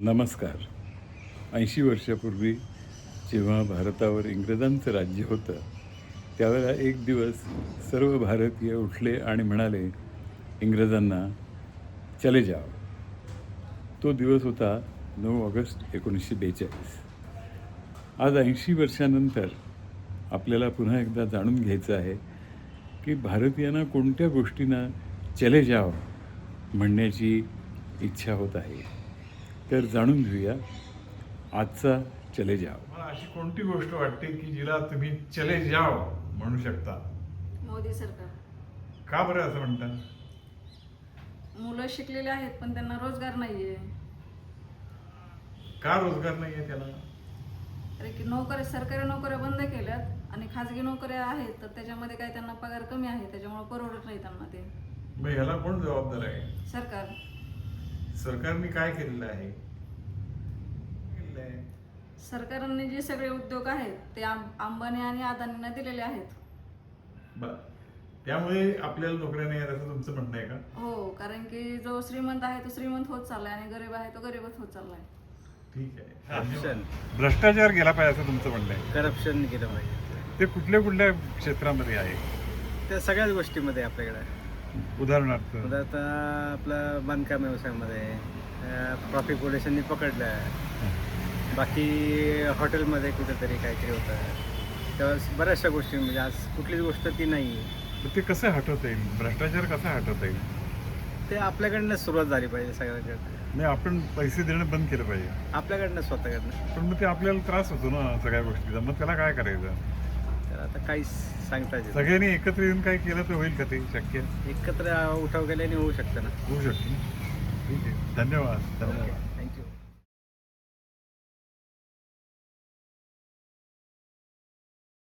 नमस्कार. 80 वर्षापूर्वी जेव्हा भारतावर इंग्रजांचं राज्य होतं, त्यावेळेला एक दिवस सर्व भारतीय उठले आणि म्हणाले इंग्रजांना, चले जाओ. तो दिवस होता 9 ऑगस्ट 1942. आज 80 वर्षानंतर आपल्याला पुन्हा एकदा जाणून घ्यायचं आहे की भारतीयांना कोणत्या गोष्टींना चले जाओ म्हणण्याची इच्छा होत आहे. तर जाणून घेऊया आजचा चले जाओ. मला अशी कोणती गोष्ट वाटते की जिला तुम्ही चले जाओ म्हणू शकता? मोदी सरकार. का बरं असं म्हणतात? मुलं शिकलेले आहेत पण त्यांना रोजगार नाहीये. का रोजगार नाहीये त्याला? अरे की नोकऱ्या, सरकारी नोकऱ्या बंद केल्यात आणि खाजगी नोकऱ्या आहेत तर त्याच्यामध्ये काय त्यांना पगार कमी आहे, त्याच्यामुळे परवडत नाही त्यांना ते. मग ह्याला कोण जबाबदार आहे? सरकार. सरकारने काय केलेलं आहे? सरकारने जे सगळे उद्योग आहेत ते अंबानी आणि अदानींना दिलेले आहेत. त्यामुळे आपल्याला नोकऱ्या नाही आहेत असं तुमचं म्हणणं आहे का? हो, कारण की जो श्रीमंत आहे तो श्रीमंत होत चाललाय आणि गरीब आहे तो गरीबच होत चाललाय. ठीक आहे. करप्शन भ्रष्टाचार गेला पाहिजे असं तुमचं म्हणणं आहे? करप्शन केलं पाहिजे. ते कुठल्या कुठल्या क्षेत्रामध्ये आहे? त्या सगळ्याच गोष्टीमध्ये आपल्याकडे उदाहरणार्थ उदाहरणार्थ आपलं बांधकाम व्यवसायामध्ये ट्रॉफिक पोलिसांनी पकडलं, बाकी हॉटेलमध्ये कुठेतरी काहीतरी होतं, त्यावेळेस बऱ्याचशा गोष्टी म्हणजे आज कुठलीच गोष्ट ती नाही आहे. ते कसं हटवता येईल? भ्रष्टाचार कसा हटवता येईल? ते आपल्याकडनं सुरुवात झाली पाहिजे सगळ्यांकडनं. नाही, आपण पैसे देणं बंद केलं पाहिजे. आपल्याकडनं स्वतःकडनं. पण मग ते आपल्याला त्रास होतो ना सगळ्या गोष्टीचा. मग त्याला काय करायचं? तर आता काहीच सांगता येत नाही. सगळ्यांनी एकत्र येऊन काय केलं तर होईल का ते शक्य? एकत्र उठाव केल्याने होऊ शकतं ना. होऊ शकतं. ठीक आहे. धन्यवाद.